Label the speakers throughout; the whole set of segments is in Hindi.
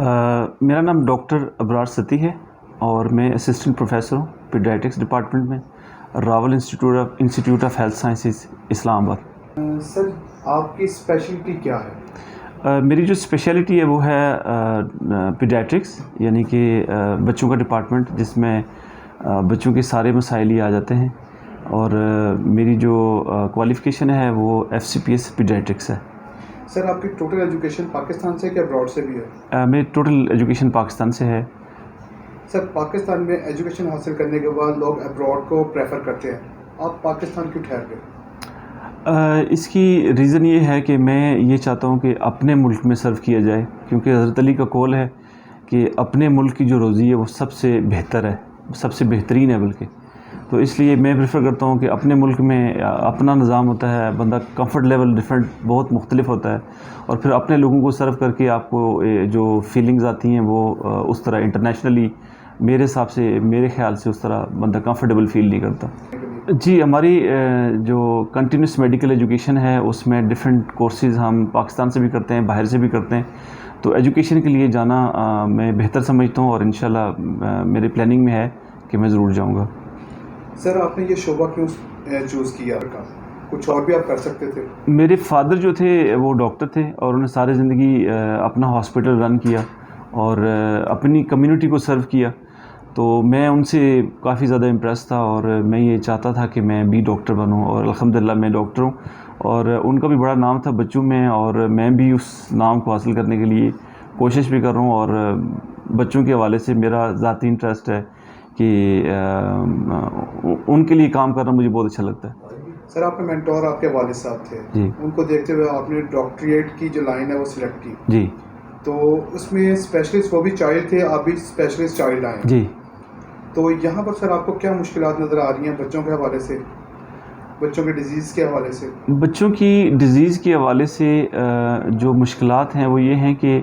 Speaker 1: मेरा नाम डॉक्टर अबरार सती है और मैं असिस्टेंट प्रोफेसर हूँ पीडियाट्रिक्स डिपार्टमेंट में, Rawal institute of health sciences, Islamabad.
Speaker 2: Sir, आपकी स्पेशलिटी क्या है?
Speaker 1: मेरी जो स्पेशलिटी है वो है पीडियाट्रिक्स, यानी कि बच्चों का डिपार्टमेंट, जिसमें बच्चों के सारे मसाइल ही आ जाते हैं। और मेरी जो क्वालिफ़िकेशन है वो FCPS पीडियाट्रिक्स है।
Speaker 2: सर, आपकी टोटल एजुकेशन पाकिस्तान से क्या अब्रॉड से भी है?
Speaker 1: मेरी टोटल एजुकेशन पाकिस्तान से है।
Speaker 2: सर, पाकिस्तान में एजुकेशन हासिल करने के बाद लोग अब्रॉड को प्रेफर करते हैं, आप पाकिस्तान क्यों ठहर गए?
Speaker 1: इसकी रीज़न ये है कि मैं ये चाहता हूँ कि अपने मुल्क में सर्व किया जाए, क्योंकि हज़रत अली का कौल है कि अपने मुल्क की जो रोज़ी है वो सबसे बेहतर है, सबसे बेहतरीन है बल्कि। तो इसलिए मैं प्रेफर करता हूँ कि अपने मुल्क में अपना निज़ाम होता है, बंदा कंफर्ट लेवल डिफरेंट बहुत मुख्तलिफ होता है, और फिर अपने लोगों को सर्व करके आपको जो फीलिंग्स आती हैं वो उस तरह इंटरनेशनली मेरे हिसाब से, मेरे ख़्याल से उस तरह बंदा कंफर्टेबल फील नहीं करता। जी, हमारी जो कंटिन्यूस मेडिकल एजुकेशन है उसमें डिफरेंट कोर्सेज़ हम पाकिस्तान से भी करते हैं, बाहर से भी करते हैं। तो एजुकेशन के लिए जाना मैं बेहतर समझता हूँ और इंशाल्लाह मेरी प्लानिंग में है कि मैं ज़रूर जाऊँगा।
Speaker 2: सर, आपने ये शोबा क्यों चूज़ किया? कुछ और भी आप कर सकते थे।
Speaker 1: मेरे फादर जो थे वो डॉक्टर थे और उन्होंने सारी ज़िंदगी अपना हॉस्पिटल रन किया और अपनी कम्युनिटी को सर्व किया। तो मैं उनसे काफ़ी ज़्यादा इम्प्रेस था और मैं ये चाहता था कि मैं भी डॉक्टर बनूं, और अल्हम्दुलिल्लाह मैं डॉक्टर हूं। और उनका भी बड़ा नाम था बच्चों में, और मैं भी उस नाम को हासिल करने के लिए कोशिश भी कर रहा हूं। और बच्चों के हवाले से मेरा ज़ाती इंटरेस्ट है कि उनके लिए काम करना मुझे बहुत अच्छा लगता है।
Speaker 2: सर, आपके मेंटोर आपके वालिद साहब थे
Speaker 1: जी।
Speaker 2: उनको देखते हुए आपने डॉक्टरेट की जो लाइन है वो सिलेक्ट की।
Speaker 1: जी।
Speaker 2: तो उसमें स्पेशलिस्ट वो भी चाइल्ड थे, आप भी स्पेशलिस्ट चाइल्ड आए।
Speaker 1: जी।
Speaker 2: तो यहाँ पर सर आपको क्या मुश्किलात नज़र आ रही हैं बच्चों के हवाले से, बच्चों के डिज़ीज़ के हवाले से?
Speaker 1: बच्चों की डिज़ीज़ के हवाले से जो मुश्किलात हैं वो ये हैं कि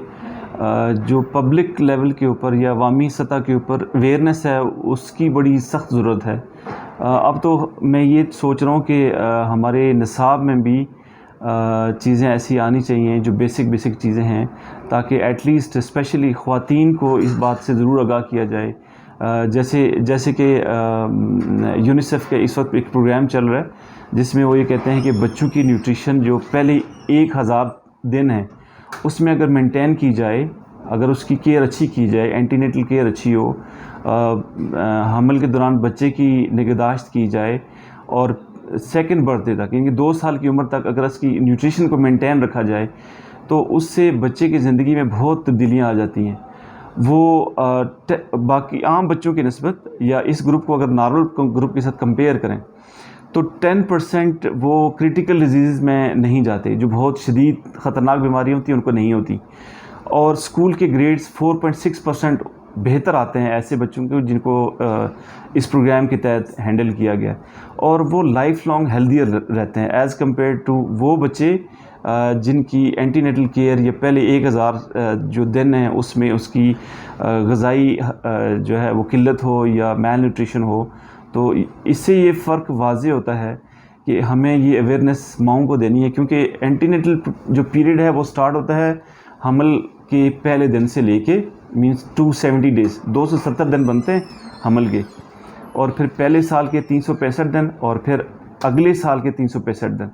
Speaker 1: जो पब्लिक लेवल के ऊपर या अवामी सतह के ऊपर अवेयरनेस है उसकी बड़ी सख्त ज़रूरत है। अब तो मैं ये सोच रहा हूँ कि हमारे निसाब में भी चीज़ें ऐसी आनी चाहिए जो बेसिक चीज़ें हैं, ताकि एटलीस्ट स्पेशली ख़वातीन को इस बात से ज़रूर आगाह किया जाए। जैसे कि यूनिसेफ के इस वक्त एक प्रोग्राम चल रहा है जिसमें वो ये कहते हैं कि बच्चों की न्यूट्रिशन जो पहले 1000 दिन है उसमें अगर मेंटेन की जाए, अगर उसकी केयर अच्छी की जाए, एंटीनेटल केयर अच्छी हो, हमल के दौरान बच्चे की निगहदाश्त की जाए, और सेकंड बर्थडे तक यानी 2 साल की उम्र तक अगर उसकी न्यूट्रिशन को मेंटेन रखा जाए तो उससे बच्चे की ज़िंदगी में बहुत तब्दीलियाँ आ जाती हैं। वो बाकी आम बच्चों की निस्बत या इस ग्रुप को अगर नॉर्मल ग्रुप के साथ कंपेयर करें तो 10% वो क्रिटिकल डिजीज़ में नहीं जाते, जो बहुत शदीद ख़तरनाक बीमारियाँ होती हैं उनको नहीं होती। और स्कूल के ग्रेड्स 4.6% बेहतर आते हैं ऐसे बच्चों के जिनको इस प्रोग्राम के तहत हैंडल किया गया, और वो लाइफ लॉन्ग हेल्दियर रहते हैं एज़ कम्पेयर टू वो बच्चे जिनकी एंटीनेटल केयर या पहले 1000 जो दिन हैं उसमें उसकी ग़िज़ाई जो है वो किल्लत हो या मैल न्यूट्रिशन हो। तो इससे ये फ़र्क वाज़े होता है कि हमें ये अवेयरनेस माओं को देनी है, क्योंकि एंटीनेटल जो पीरियड है वो स्टार्ट होता है हमल के पहले दिन से लेके मींस 270 डेज़, 270 दिन बनते हैं हमल के, और फिर पहले साल के 365 दिन और फिर अगले साल के 365 दिन।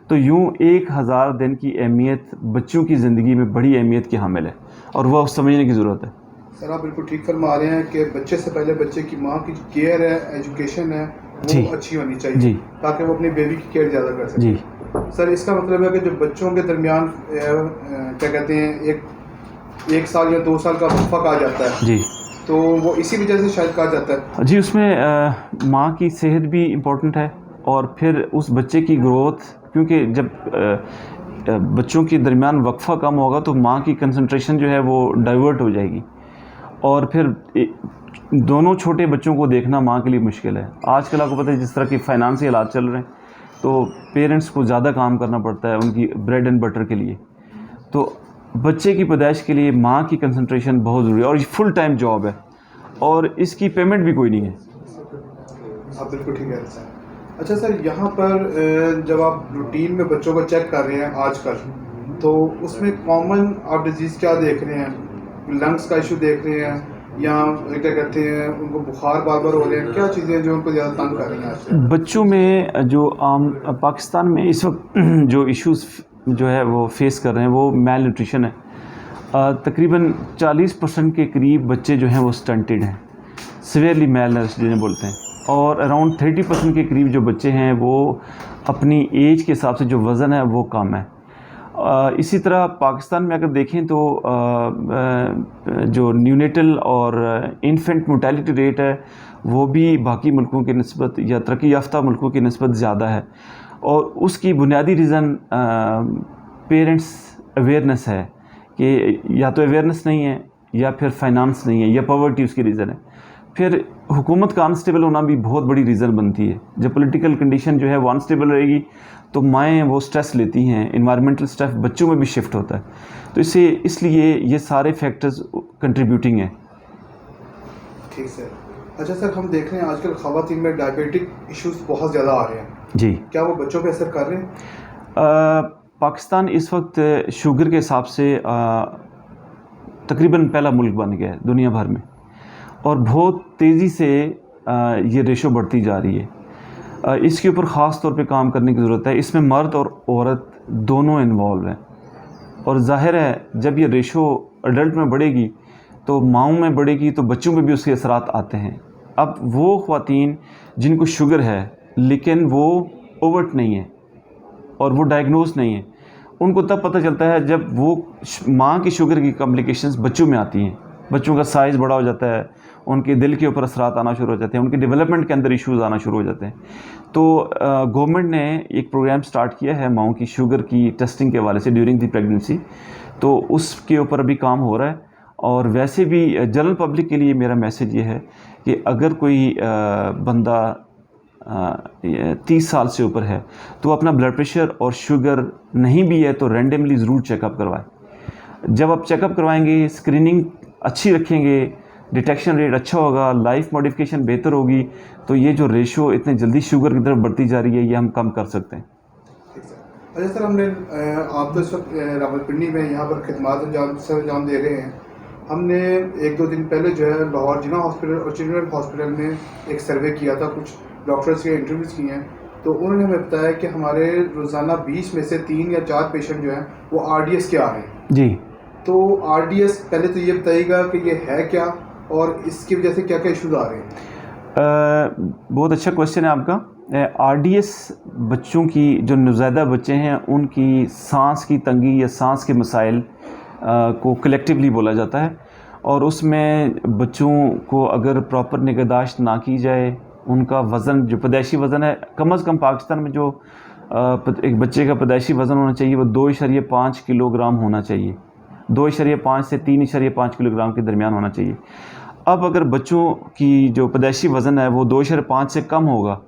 Speaker 1: तो यूँ 1000 दिन की अहमियत बच्चों की ज़िंदगी में बड़ी अहमियत की हामिल है, और वह समझने की ज़रूरत है।
Speaker 2: सर, आप बिल्कुल ठीक फरमा रहे हैं कि बच्चे से पहले बच्चे की माँ की केयर है, एजुकेशन है, वो अच्छी होनी चाहिए ताकि वो अपनी बेबी की केयर ज़्यादा कर सके। सर, इसका मतलब है कि जो बच्चों के दरमियान क्या कहते हैं एक साल या 2 साल का वक्फा कहा जाता है जी, तो वो इसी वजह से शायद कहा जाता है
Speaker 1: जी। उसमें माँ की सेहत भी इम्पोर्टेंट है, और फिर उस बच्चे की ग्रोथ, क्योंकि जब बच्चों के दरमियान वक्फा कम होगा तो माँ की कंसंट्रेशन जो है वो डाइवर्ट हो जाएगी, और फिर दोनों छोटे बच्चों को देखना माँ के लिए मुश्किल है। आजकल आपको पता है जिस तरह की फाइनेंशियल हालात चल रहे हैं, तो पेरेंट्स को ज़्यादा काम करना पड़ता है उनकी ब्रेड एंड बटर के लिए। तो बच्चे की पैदाइश के लिए माँ की कंसंट्रेशन बहुत ज़रूरी है, और ये फुल टाइम जॉब है और इसकी पेमेंट भी कोई नहीं है।
Speaker 2: आप बिल्कुल ठीक है सर। अच्छा सर, यहाँ पर जब आप रूटीन में बच्चों को चेक कर रहे हैं आजकल, तो उसमें कॉमन आप डिजीज़ क्या देख रहे हैं? लंग्स का इशू देख रहे हैं या क्या कहते हैं उनको बुखार बार बार हो रहे हैं, क्या चीज़ें हैं जो उनको ज़्यादा तंग कर रही हैं आज?
Speaker 1: बच्चों में जो आम पाकिस्तान में इस वक्त जो इश्यूज़ जो है वो फेस कर रहे हैं वो मेल न्यूट्रिशन है। तकरीबन 40% के करीब बच्चे जो हैं वो स्टंटेड हैं, सीवियरली मेल नरिश्ड जिन्हें बोलते हैं, और अराउंड 30% के करीब जो बच्चे हैं वो अपनी एज के हिसाब से जो वज़न है वो कम है। इसी तरह पाकिस्तान में अगर देखें तो जो न्यूनेटल और इन्फेंट मोर्टेलिटी रेट है वो भी बाकी मुल्कों की निस्बत या तरक्की याफ्ता मुल्कों की निस्बत ज़्यादा है, और उसकी बुनियादी रीज़न पेरेंट्स अवेयरनेस है कि या तो अवेयरनेस नहीं है या फिर फाइनेंस नहीं है या पॉवर्टी उसकी रीज़न है। फिर हुकूमत का अनस्टेबल होना भी बहुत बड़ी रीज़न बनती है। जब पॉलिटिकल कंडीशन जो है वो अनस्टेबल रहेगी तो माएँ वो स्ट्रेस लेती हैं, इन्वायरमेंटल स्ट्रेस बच्चों में भी शिफ्ट होता है, तो इसलिए ये सारे फैक्टर्स कंट्रीब्यूटिंग हैं।
Speaker 2: ठीक सर। अच्छा सर, हम देख रहे हैं आजकल ख़वातीन में डायबिटिक इश्यूज बहुत ज़्यादा आ रहे हैं
Speaker 1: जी,
Speaker 2: क्या वो बच्चों पे असर कर रहे हैं?
Speaker 1: पाकिस्तान इस वक्त शुगर के हिसाब से तकरीबन पहला मुल्क बन गया है दुनिया भर में, और बहुत तेज़ी से ये रेशो बढ़ती जा रही है। इसके ऊपर ख़ास तौर पे काम करने की ज़रूरत है। इसमें मर्द और औरत दोनों इन्वॉल्व हैं, और ज़ाहिर है जब ये रेशो अडल्ट में बढ़ेगी तो माँओं में बढ़ेगी तो बच्चों में भी उसके असरात आते हैं। अब वो ख़वातीन जिनको शुगर है लेकिन वो ओवर्ट नहीं है और वो डायग्नोज नहीं है, उनको तब पता चलता है जब वो माँ की शुगर की कॉम्प्लिकेशंस बच्चों में आती हैं। बच्चों का साइज़ बड़ा हो जाता है, उनके दिल के ऊपर असरात आना शुरू हो जाते हैं, उनके डेवलपमेंट के अंदर इश्यूज़ आना शुरू हो जाते हैं। तो गवर्नमेंट ने एक प्रोग्राम स्टार्ट किया है माँओं की शुगर की टेस्टिंग के हवाले से ड्यूरिंग दी प्रेगनेंसी, तो उसके ऊपर अभी काम हो रहा है। और वैसे भी जनरल पब्लिक के लिए मेरा मैसेज ये है कि अगर कोई बंदा 30 साल से ऊपर है तो अपना ब्लड प्रेशर और शुगर नहीं भी है तो रैंडमली ज़रूर चेकअप करवाएं। जब आप चेकअप करवाएंगे, स्क्रीनिंग अच्छी रखेंगे, डिटेक्शन रेट अच्छा होगा, लाइफ मॉडिफिकेशन बेहतर होगी, तो ये जो रेशो इतने जल्दी शुगर की तरफ बढ़ती जा रही है ये हम कम कर सकते हैं।
Speaker 2: अच्छा सर, हमने आप तो इस वक्त रावलपिंडी में यहाँ पर खिदमात अंजाम दे रहे हैं। हमने 1-2 दिन पहले जो है लाहौर जिना हॉस्पिटल और चिल्ड्रन हॉस्पिटल में एक सर्वे किया था, कुछ डॉक्टर्स के इंटरव्यूज़ किए हैं, तो उन्होंने हमें बताया कि हमारे रोज़ाना 20 में से 3 या 4 पेशेंट जो हैं वो आरडीएस के आ रहे हैं
Speaker 1: जी।
Speaker 2: तो आरडीएस पहले तो ये बताइएगा कि ये है क्या और इसकी वजह से क्या क्या इशूज़ आ रहे हैं?
Speaker 1: बहुत अच्छा क्वेश्चन है आपका। आरडीएस बच्चों की जो नवज़ायदा बच्चे हैं उनकी सांस की तंगी या सांस के मसाइल को कलेक्टिवली बोला जाता है, और उसमें बच्चों को अगर प्रॉपर निगहदाश्त ना की जाए, उनका वज़न जो पैदाइशी वज़न है, कम से कम पाकिस्तान में जो एक बच्चे का पैदाइशी वज़न होना चाहिए वो 2.5 किलोग्राम होना चाहिए, 2.5 से 3.5 किलोग्राम के दरमियान होना चाहिए। अब अगर बच्चों की जो पैदाइशी वज़न है वो 2.5 से कम होगा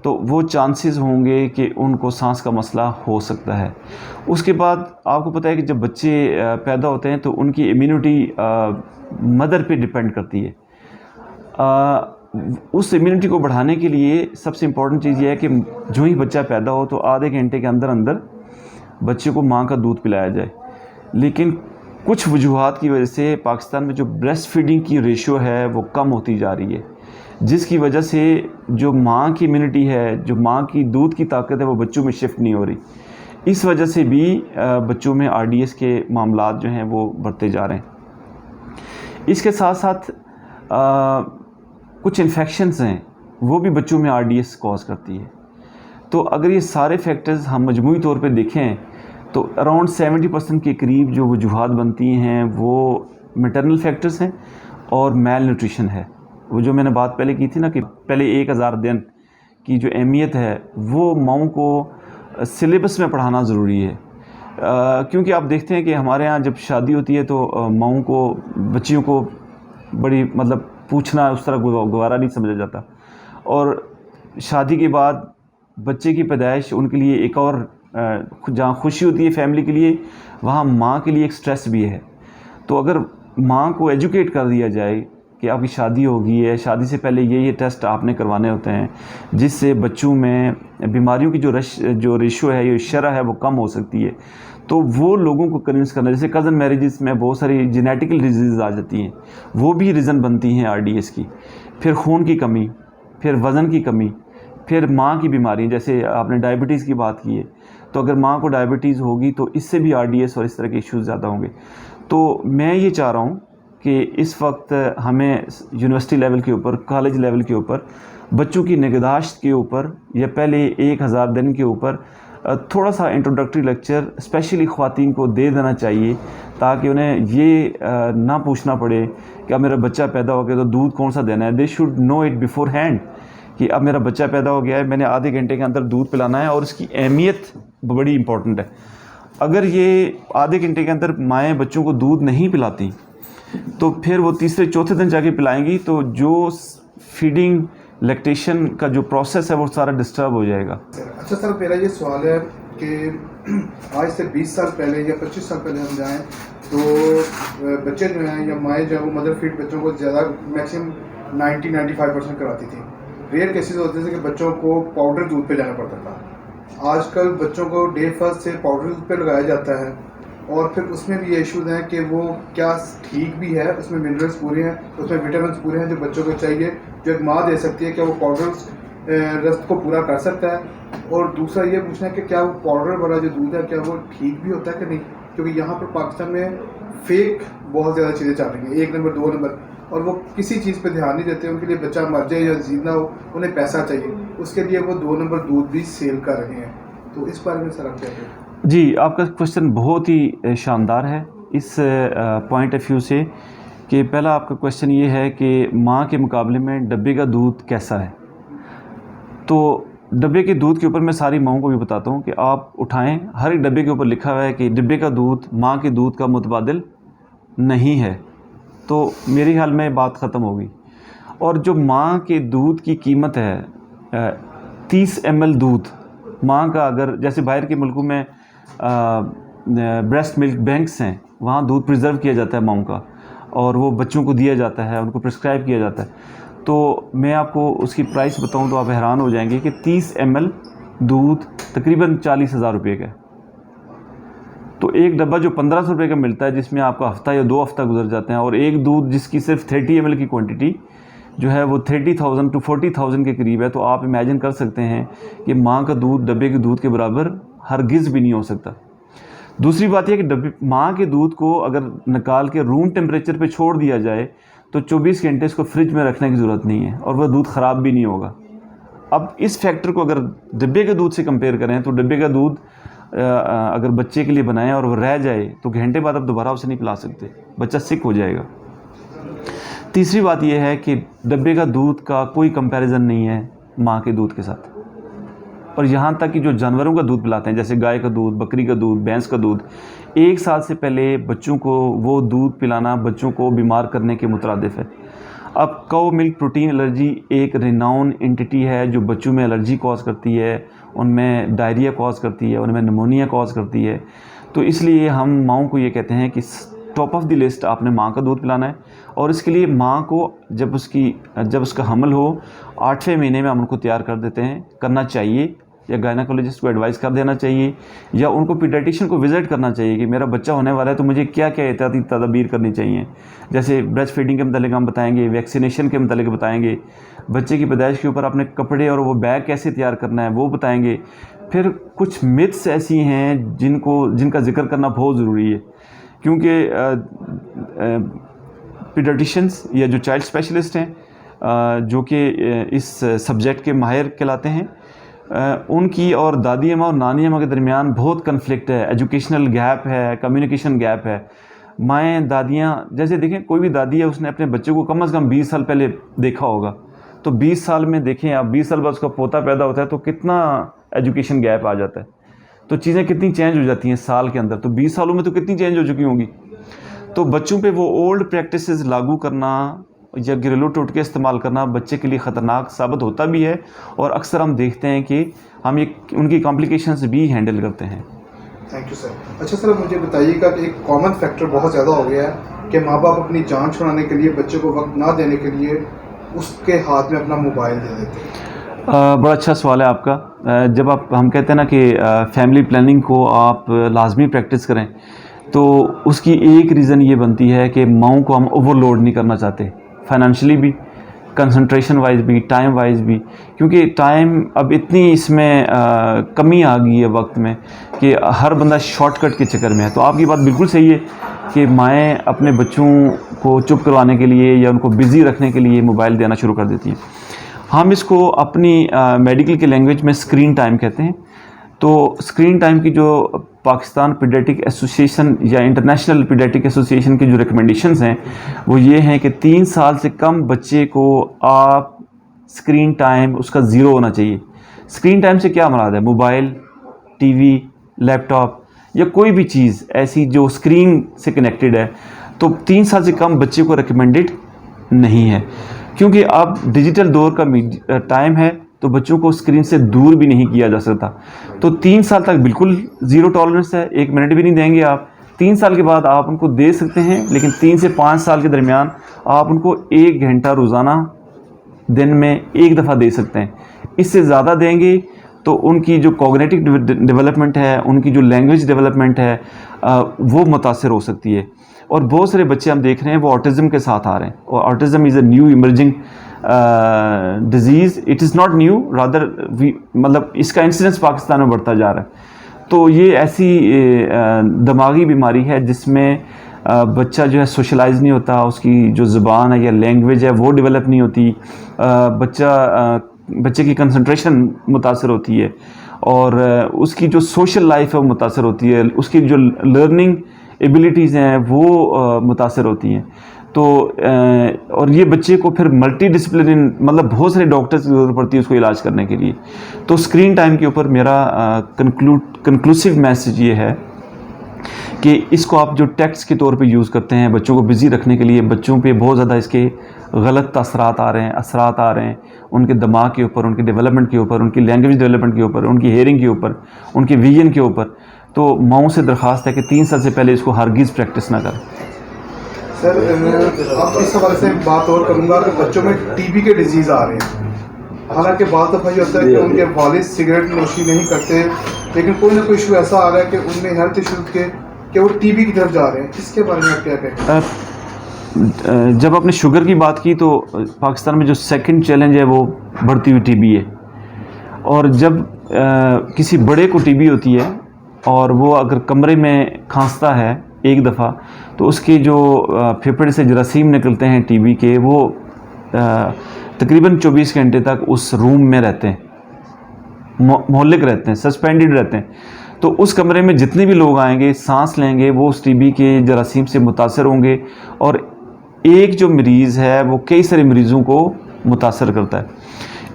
Speaker 1: तो वो चांसेस होंगे कि उनको सांस का मसला हो सकता है। उसके बाद आपको पता है कि जब बच्चे पैदा होते हैं तो उनकी इम्यूनिटी मदर पे डिपेंड करती है। उस इम्यूनिटी को बढ़ाने के लिए सबसे इम्पॉर्टेंट चीज़ ये है कि जो ही बच्चा पैदा हो तो आधे घंटे के अंदर अंदर बच्चे को माँ का दूध पिलाया जाए। लेकिन कुछ वजूहात की वजह से पाकिस्तान में जो ब्रेस्ट फीडिंग की रेशो है वो कम होती जा रही है, जिसकी वजह से जो माँ की इम्यूनिटी है, जो माँ की दूध की ताकत है वो बच्चों में शिफ्ट नहीं हो रही। इस वजह से भी बच्चों में आरडीएस के मामलात जो हैं वो बढ़ते जा रहे हैं। इसके साथ साथ कुछ इन्फेक्शंस हैं वो भी बच्चों में आरडीएस कॉज करती है। तो अगर ये सारे फैक्टर्स हम मजमूई तौर पे देखें तो अराउंड 70% के करीब जो वजूहात बनती हैं वो मैटरनल फैक्टर्स हैं और मेल न्यूट्रिशन है। वो जो मैंने बात पहले की थी ना कि पहले 1000 दिन की जो अहमियत है वो माँओं को सिलेबस में पढ़ाना ज़रूरी है, क्योंकि आप देखते हैं कि हमारे यहाँ जब शादी होती है तो माँओं को, बच्चियों को बड़ी मतलब पूछना उस तरह गवारा नहीं समझा जाता, और शादी के बाद बच्चे की पैदाइश उनके लिए एक और जहाँ खुशी होती है फैमिली के लिए, वहाँ माँ के लिए एक स्ट्रेस भी है। तो अगर माँ को एजुकेट कर दिया जाए कि आपकी शादी होगी है, शादी से पहले ये टेस्ट आपने करवाने होते हैं, जिससे बच्चों में बीमारियों की जो रेशो है, ये शरह है वो कम हो सकती है, तो वो लोगों को कन्विंस करना, जैसे कज़न मैरिजेस में बहुत सारी जेनेटिकल डिजीज़ आ जाती हैं, वो भी रीज़न बनती हैं आरडीएस की। फिर खून की कमी, फिर वज़न की कमी, फिर माँ की बीमारी, जैसे आपने डायबिटीज़ की बात की है, तो अगर माँ को डायबिटीज़ होगी तो इससे भी आरडीएस और इस तरह के इश्यूज़ ज़्यादा होंगे। तो मैं ये चाह रहा हूँ कि इस वक्त हमें यूनिवर्सिटी लेवल के ऊपर, कॉलेज लेवल के ऊपर, बच्चों की निगहदाश्त के ऊपर या पहले 1000 दिन के ऊपर थोड़ा सा इंट्रोडक्टरी लेक्चर स्पेशली ख़वातीन को दे देना चाहिए, ताकि उन्हें ये ना पूछना पड़े कि अब मेरा बच्चा पैदा हो गया तो दूध कौन सा देना है। They should know it before hand कि अब मेरा बच्चा पैदा हो गया है, मैंने आधे घंटे के अंदर दूध पिलाना है, और इसकी अहमियत बड़ी इंपॉर्टेंट है। अगर ये आधे घंटे के अंदर माएँ बच्चों को दूध नहीं पिलाती तो फिर वो तीसरे चौथे दिन जाके पिलाएंगी, तो जो फीडिंग लैक्टेशन का जो प्रोसेस है वो सारा डिस्टर्ब हो जाएगा।
Speaker 2: अच्छा सर, मेरा ये सवाल है कि आज से 20 साल पहले या 25 साल पहले हम जाएं तो बच्चे जो हैं या माएँ जो हैं वो मदर फीड बच्चों को ज़्यादा मैक्सिमम 90-95% कराती थी। रेयर केसेस होते थे कि बच्चों को पाउडर दूध पे जाना पड़ता था। आजकल बच्चों को डे फर्स्ट से पाउडर दूध पे लगाया जाता है, और फिर उसमें भी ये इशूज़ हैं कि वो क्या ठीक भी है, उसमें मिनरल्स पूरे हैं, उसमें विटामिन पूरे हैं जो बच्चों को चाहिए, जो एक माँ दे सकती है, क्या वो पाउडर रस्त को पूरा कर सकता है। और दूसरा ये पूछना है कि क्या वो पाउडर वाला जो दूध है क्या वो ठीक भी होता है कि नहीं, क्योंकि यहाँ पर पाकिस्तान में फेक बहुत ज़्यादा चीज़ें चल रही हैं, 1 नंबर 2 नंबर, और वो किसी चीज़ पे ध्यान नहीं देते। उनके लिए बच्चा मर जाए या जीना हो, उन्हें पैसा चाहिए, उसके लिए वो 2 नंबर दूध भी सेल कर रहे हैं। तो इस बारे में सर आप क्या कहें?
Speaker 1: जी, आपका क्वेश्चन बहुत ही शानदार है इस पॉइंट ऑफ व्यू से कि पहला आपका क्वेश्चन ये है कि माँ के मुकाबले में डब्बे का दूध कैसा है। तो डब्बे के दूध के ऊपर मैं सारी माँओं को भी बताता हूँ कि आप उठाएं, हर एक डब्बे के ऊपर लिखा हुआ है कि डब्बे का दूध माँ के दूध का मुतबादिल नहीं है, तो मेरे ख्याल में बात ख़त्म होगी। और जो माँ के दूध की कीमत है 30 ml दूध माँ का, अगर जैसे बाहर के मुल्कों में ब्रेस्ट मिल्क बैंक्स हैं, वहाँ दूध प्रिजर्व किया जाता है माँओं का, और वो बच्चों को दिया जाता है, उनको प्रिस्क्राइब किया जाता है। तो मैं आपको उसकी प्राइस बताऊं तो आप हैरान हो जाएंगे कि 30 ml दूध तकरीबन 40,000 रुपये का है। तो एक डब्बा जो 1500 रुपये का मिलता है, जिसमें आपका हफ़्ता या 2 हफ्ता गुजर जाते हैं, और एक दूध जिसकी सिर्फ 30 ml की क्वांटिटी जो है वो 30,000 to 40,000 के करीब है, तो आप इमेजिन कर सकते हैं कि माँ का दूध डब्बे के दूध के बराबर हरगिज़ भी नहीं हो सकता। दूसरी बात यह कि डब्बे माँ के दूध को अगर निकाल के रूम टेम्परेचर पे छोड़ दिया जाए तो 24 घंटे इसको फ्रिज में रखने की ज़रूरत नहीं है, और वह दूध ख़राब भी नहीं होगा। अब इस फैक्टर को अगर डब्बे के दूध से कंपेयर करें तो डब्बे का दूध अगर बच्चे के लिए बनाएं और वह रह जाए तो घंटे बाद आप दोबारा उसे नहीं पिला सकते, बच्चा सिक हो जाएगा। तीसरी बात यह है कि डब्बे का दूध का कोई कंपैरिजन नहीं है माँ के दूध के साथ। और यहाँ तक कि जो जानवरों का दूध पिलाते हैं, जैसे गाय का दूध, बकरी का दूध, भैंस का दूध, 1 साल से पहले बच्चों को वो दूध पिलाना बच्चों को बीमार करने के मुतरादिफ है। अब काउ मिल्क प्रोटीन एलर्जी एक रिनाउन एंटिटी है जो बच्चों में एलर्जी कॉज करती है, उनमें डायरिया कॉज करती है, उनमें निमोनिया कॉज करती है। तो इसलिए हम माँओं को ये कहते हैं कि टॉप ऑफ द लिस्ट आपने माँ का दूध पिलाना है, और इसके लिए माँ को जब उसका हमल हो 8वें महीने में हम उनको तैयार कर देते हैं, करना चाहिए, या गायनाकोलॉजिस्ट को एडवाइस कर देना चाहिए, या उनको पीडियाट्रिशियन को विज़िट करना चाहिए कि मेरा बच्चा होने वाला है तो मुझे क्या क्या एहतियाती तदाबीर करनी चाहिए। जैसे ब्रेस्ट फीडिंग के मतलब हम बताएंगे, वैक्सीनेशन के मतलब बताएंगे, बच्चे की पैदाइश के ऊपर अपने कपड़े और वो बैग कैसे तैयार करना है वो बताएंगे। फिर कुछ मिथ्स ऐसी हैं जिनका जिक्र करना बहुत ज़रूरी है, क्योंकि पीडियाट्रिशियंस या जो चाइल्ड स्पेशलिस्ट हैं जो कि इस सब्जेक्ट के माहिर कहलाते हैं, उनकी और दादी अम्मा और नानी अम्मा के दरमियान बहुत कन्फ्लिक्ट है, एजुकेशनल गैप है, कम्युनिकेशन गैप है। माएँ दादियाँ, जैसे देखें कोई भी दादी है उसने अपने बच्चे को कम से कम 20 साल पहले देखा होगा, तो 20 साल में देखें आप 20 साल बाद उसका पोता पैदा होता है तो कितना एजुकेशन गैप आ जाता है, तो चीज़ें कितनी चेंज हो जाती हैं साल के अंदर, तो 20 सालों में तो कितनी चेंज हो चुकी होंगी। तो बच्चों पे वो ओल्ड प्रैक्टिसेस लागू करना या घरेलू टोटके इस्तेमाल करना बच्चे के लिए ख़तरनाक साबित होता भी है, और अक्सर हम देखते हैं कि हम ये उनकी कॉम्प्लिकेशंस भी हैंडल करते हैं।
Speaker 2: Thank you sir. अच्छा सर, मुझे बताइएगा कि एक कॉमन फैक्टर बहुत ज़्यादा हो गया है कि माँ बाप अपनी जान छुड़ाने के लिए, बच्चे को वक्त ना देने के लिए उसके हाथ में अपना मोबाइल दे देते हैं।
Speaker 1: बड़ा अच्छा सवाल है आपका। जब हम कहते हैं ना कि फैमिली प्लानिंग को आप लाजमी प्रैक्टिस करें, तो उसकी एक रीज़न ये बनती है कि माओं को हम ओवरलोड नहीं करना चाहते, फाइनेंशियली भी, कंसंट्रेशन वाइज भी, टाइम वाइज भी। क्योंकि टाइम अब इतनी इसमें कमी आ गई है वक्त में कि हर बंदा शॉर्टकट के चक्कर में है। तो आपकी बात बिल्कुल सही है कि माएँ अपने बच्चों को चुप करवाने के लिए या उनको बिज़ी रखने के लिए मोबाइल देना शुरू कर देती हैं। हम इसको अपनी मेडिकल की लैंग्वेज में स्क्रीन टाइम कहते हैं। तो स्क्रीन टाइम की जो पाकिस्तान पीडियाट्रिक एसोसिएशन या इंटरनेशनल पीडियाट्रिक एसोसिएशन की जो रिकमेंडेशंस हैं वो ये हैं कि 3 साल से कम बच्चे को आप स्क्रीन टाइम उसका ज़ीरो होना चाहिए। स्क्रीन टाइम से क्या मुराद है? मोबाइल, टीवी, लैपटॉप या कोई भी चीज़ ऐसी जो स्क्रीन से कनेक्टेड है, तो 3 साल से कम बच्चे को रिकमेंडेड नहीं है। क्योंकि अब डिजिटल दौर का टाइम है, तो बच्चों को स्क्रीन से दूर भी नहीं किया जा सकता। तो 3 साल तक बिल्कुल ज़ीरो टॉलरेंस है, 1 मिनट भी नहीं देंगे आप। 3 साल के बाद आप उनको दे सकते हैं, लेकिन 3 से 5 साल के दरमियान आप उनको 1 घंटा रोज़ाना दिन में 1 दफ़ा दे सकते हैं। इससे ज़्यादा देंगे तो उनकी जो कॉग्निटिव डेवलपमेंट है, उनकी जो लैंग्वेज डेवलपमेंट है, वो मुतासर हो सकती है। और बहुत सारे बच्चे हम देख रहे हैं वो ऑटिज़म के साथ आ रहे हैं, और autism is a new emerging disease. It is not new, rather मतलब इसका इंसिडेंस पाकिस्तान में बढ़ता जा रहा है। तो ये ऐसी दिमागी बीमारी है जिसमें बच्चा जो है सोशलाइज नहीं होता, उसकी जो ज़ुबान है या लैंग्वेज है वो डेवलप नहीं होती, बच्चे की कंसंट्रेशन मुतासर होती है, और उसकी जो सोशल लाइफ है वो मुतासर होती है, उसकी जो लर्निंग एबिलिटीज़ हैं वो मुतासर होती हैं। तो और ये बच्चे को फिर मल्टी डिसिप्लिन मतलब बहुत सारे डॉक्टर्स की ज़रूरत पड़ती है उसको इलाज करने के लिए। तो स्क्रीन टाइम के ऊपर मेरा कंक्लूसिव मैसेज ये है कि इसको आप जो टेक्स्ट के तौर पे यूज़ करते हैं बच्चों को बिज़ी रखने के लिए, बच्चों पे बहुत ज़्यादा इसके गलत असरात आ रहे हैं उनके दिमाग के ऊपर, उनके डेवलपमेंट के ऊपर, उनकी लैंग्वेज डेवलपमेंट के ऊपर, उनकी हेयरिंग के ऊपर, उनके विजन के ऊपर। तो माओं से दरख्वास्त है कि 3 साल से पहले इसको हरगिज़ प्रैक्टिस ना करें।
Speaker 2: सर आप इस हवाले से बात और करूँगा कि बच्चों में टीबी के डिजीज़ आ रहे हैं। हालांकि बाद दफ़ा ये होता है कि उनके वालिद सिगरेट नोशी नहीं करते, लेकिन कोई ना कोई इशू ऐसा आ रहा है कि उनमें हेल्थ इशूज़ के कि वो टीबी की तरफ जा रहे हैं। इसके बारे में आप क्या कहें?
Speaker 1: जब आपने शुगर की बात की तो पाकिस्तान में जो सेकंड चैलेंज है वो बढ़ती हुई टीबी है। और जब किसी बड़े को टीबी होती है और वो अगर कमरे में खांसता है एक दफ़ा, तो उसके जो फेफड़े से जरासीम निकलते हैं टीबी के, वो तकरीबन 24 घंटे तक उस रूम में रहते हैं, मोहल्लिक रहते हैं, सस्पेंडेड रहते हैं। तो उस कमरे में जितने भी लोग आएंगे, सांस लेंगे, वो उस टीबी के जरासीम से मुतासर होंगे, और एक जो मरीज़ है वो कई सारे मरीज़ों को मुतासर करता है।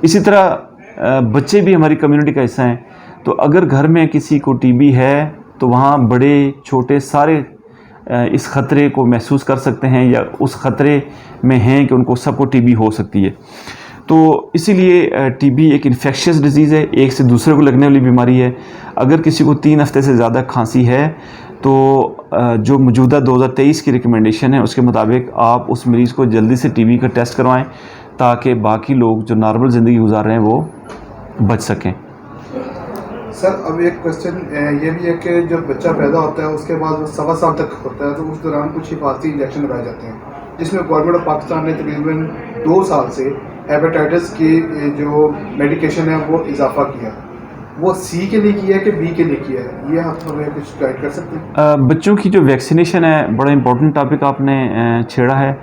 Speaker 1: इसी तरह बच्चे भी हमारी कम्युनिटी का हिस्सा हैं। तो अगर घर में किसी को टीबी है तो वहाँ बड़े छोटे सारे इस ख़तरे को महसूस कर सकते हैं या उस ख़तरे में हैं कि उनको सबको टीबी हो सकती है। तो इसीलिए टीबी एक इन्फेक्शियस डिज़ीज़ है, एक से दूसरे को लगने वाली बीमारी है। अगर किसी को 3 हफ्ते से ज़्यादा खांसी है तो जो मौजूदा 2023 की रिकमेंडेशन है उसके मुताबिक आप उस मरीज़ को जल्दी से टीबी का टेस्ट करवाएं, ताकि बाकी लोग जो नॉर्मल ज़िंदगी गुजार रहे हैं वो बच सकें।
Speaker 2: सर अब एक क्वेश्चन ये भी है कि जब बच्चा पैदा होता है उसके बाद वो 1.25 साल तक होता है, तो उस दौरान कुछ हिफाजती इंजेक्शन लगाए जाते हैं, जिसमें गवर्नमेंट ऑफ पाकिस्तान ने तकरीबन 2 साल से हेपेटाइटिस की जो मेडिकेशन है वो इजाफा किया। वो सी के लिए किया है कि बी के लिए किया है, ये आप हमें कुछ गाइड कर सकते हैं?
Speaker 1: बच्चों की जो वैक्सीनेशन है, बड़ा इंपॉर्टेंट टॉपिक आपने छेड़ा है।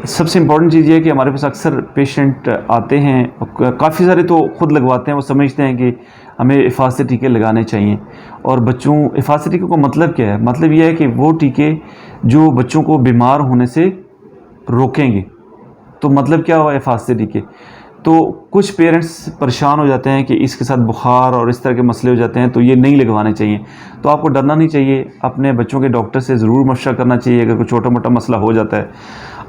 Speaker 1: सबसे इम्पॉर्टेंट चीज़ ये है कि हमारे पास अक्सर पेशेंट आते हैं, काफ़ी सारे तो ख़ुद लगवाते हैं, वो समझते हैं कि हमें हिफाजती टीके लगाने चाहिए। और बच्चों हिफाजती टीके का मतलब क्या है? मतलब ये है कि वो टीके जो बच्चों को बीमार होने से रोकेंगे। तो मतलब क्या हुआ हिफाजती टीके? तो कुछ पेरेंट्स परेशान हो जाते हैं कि इसके साथ बुखार और इस तरह के मसले हो जाते हैं, तो ये नहीं लगवाने चाहिए। तो आपको डरना नहीं चाहिए, अपने बच्चों के डॉक्टर से ज़रूर मशवरा करना चाहिए अगर कोई छोटा मोटा मसला हो जाता है।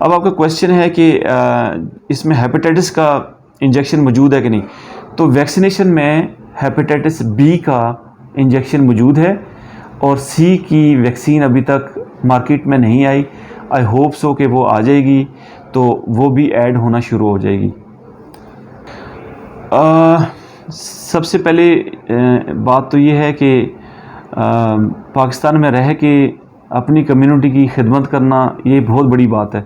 Speaker 1: अब आपका क्वेश्चन है कि इसमें हेपेटाइटिस का इंजेक्शन मौजूद है कि नहीं। तो वैक्सीनेशन में हेपेटाइटिस बी का इंजेक्शन मौजूद है, और सी की वैक्सीन अभी तक मार्केट में नहीं आई। आई होप सो कि वो आ जाएगी, तो वो भी ऐड होना शुरू हो जाएगी। सबसे पहले बात तो ये है कि पाकिस्तान में रह के अपनी कम्युनिटी की खिदमत करना ये बहुत बड़ी बात है।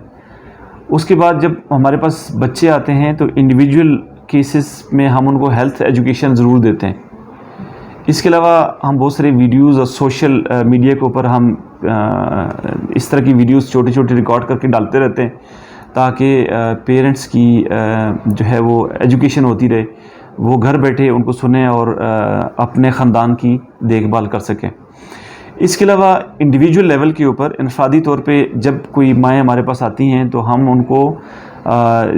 Speaker 1: उसके बाद जब हमारे पास बच्चे आते हैं तो इंडिविजुअल केसेस में हम उनको हेल्थ एजुकेशन ज़रूर देते हैं। इसके अलावा हम बहुत सारे वीडियोज़ और सोशल मीडिया के ऊपर हम इस तरह की वीडियोज़ छोटे छोटे रिकॉर्ड करके डालते रहते हैं ताकि पेरेंट्स की जो है वो एजुकेशन होती रहे, वो घर बैठे उनको सुने और अपने ख़ानदान की देखभाल कर सकें। इसके अलावा इंडिविजुअल लेवल के ऊपर इनफरादी तौर पे जब कोई माएँ हमारे पास आती हैं तो हम उनको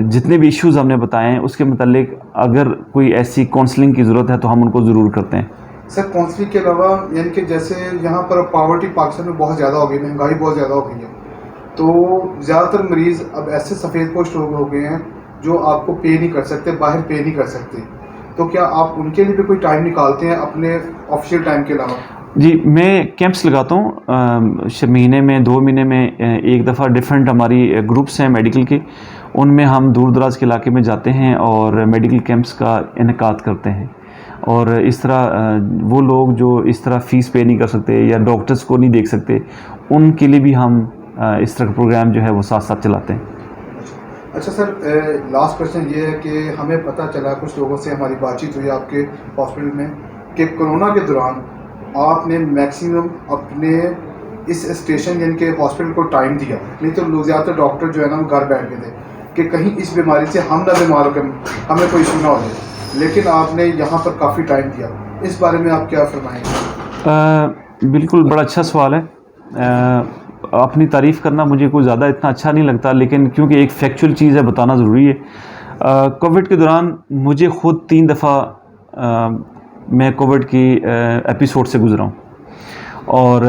Speaker 1: जितने भी इश्यूज़ हमने बताए हैं उसके मतलब अगर कोई ऐसी काउंसलिंग की ज़रूरत है तो हम उनको ज़रूर करते हैं।
Speaker 2: सर काउंसलिंग के अलावा यानी कि जैसे यहाँ पर पावर्टी पाकिस्तान में बहुत ज़्यादा हो गई, महंगाई बहुत ज़्यादा हो गई है, तो ज़्यादातर मरीज़ अब ऐसे सफ़ेद पोस्ट लोग हो गए हैं जो आपको पे नहीं कर सकते, बाहर पे नहीं कर सकते, तो क्या आप उनके लिए भी कोई टाइम निकालते हैं अपने ऑफिशियल टाइम के अलावा?
Speaker 1: जी, मैं कैंप्स लगाता हूँ महीने में 2 महीने में एक दफ़ा। डिफरेंट हमारी ग्रुप्स हैं मेडिकल के, उनमें हम दूर दराज के इलाके में जाते हैं और मेडिकल कैंप्स का इनेकाद करते हैं। और इस तरह वो लोग जो इस तरह फ़ीस पे नहीं कर सकते या डॉक्टर्स को नहीं देख सकते, उनके लिए भी हम इस तरह का प्रोग्राम जो है वो साथ साथ चलाते हैं।
Speaker 2: अच्छा सर, लास्ट क्वेश्चन ये है कि हमें पता चला, कुछ लोगों से हमारी बातचीत हुई आपके हॉस्पिटल में, कि कोरोना के दौरान आपने मैक्सिमम अपने इस स्टेशन यानी कि हॉस्पिटल को टाइम दिया, नहीं तो लोग ज़्यादातर डॉक्टर जो है ना वो घर बैठ गए थे कि कहीं इस बीमारी से हम ना बीमार होकर हमें कोई इशू ना हो जाए, लेकिन आपने यहाँ पर काफ़ी टाइम दिया। इस बारे में आप क्या फरमाएंगे?
Speaker 1: बिल्कुल, बड़ा अच्छा सवाल है। अपनी तारीफ़ करना मुझे कोई ज़्यादा इतना अच्छा नहीं लगता, लेकिन क्योंकि एक फैक्चुअल चीज़ है बताना ज़रूरी है। कोविड के दौरान मुझे ख़ुद 3 दफ़ा मैं कोविड की एपिसोड से गुज़रा हूँ और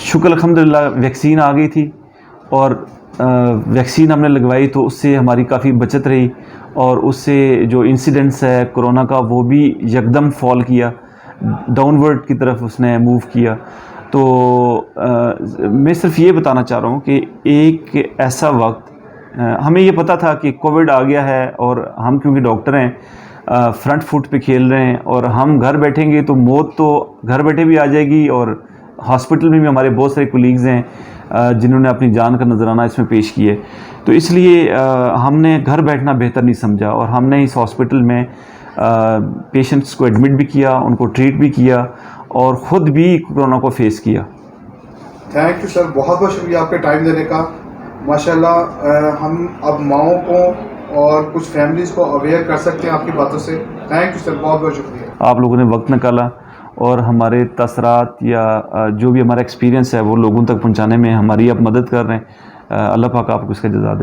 Speaker 1: शुक्र अल्हम्दुलिल्लाह वैक्सीन आ गई थी और वैक्सीन हमने लगवाई तो उससे हमारी काफ़ी बचत रही और उससे जो इंसिडेंट्स है कोरोना का वो भी यकदम फॉल किया, डाउनवर्ड की तरफ उसने मूव किया। तो मैं सिर्फ ये बताना चाह रहा हूँ कि एक ऐसा वक्त हमें ये पता था कि कोविड आ गया है और हम क्योंकि डॉक्टर हैं फ्रंट फुट पे खेल रहे हैं और हम घर बैठेंगे तो मौत तो घर बैठे भी आ जाएगी और हॉस्पिटल में भी हमारे बहुत सारे कोलीग्स हैं जिन्होंने अपनी जान का नजराना इसमें पेश किए। तो इसलिए हमने घर बैठना बेहतर नहीं समझा और हमने इस हॉस्पिटल में पेशेंट्स को एडमिट भी किया, उनको ट्रीट भी किया और ख़ुद भी कोरोना को फेस किया।
Speaker 2: थैंक यू सर, बहुत बहुत शुक्रिया आपके टाइम देने का। माशाल्लाह हम अब माओं को और कुछ फैमिलीज़ को अवेयर कर सकते हैं आपकी बातों से। थैंक यू सर, बहुत बहुत शुक्रिया।
Speaker 1: आप लोगों ने वक्त निकाला और हमारे तसरात या जो भी हमारा एक्सपीरियंस है वो लोगों तक पहुंचाने में हमारी आप मदद कर रहे हैं। अल्लाह पाक आपको इसका जज़ा दे।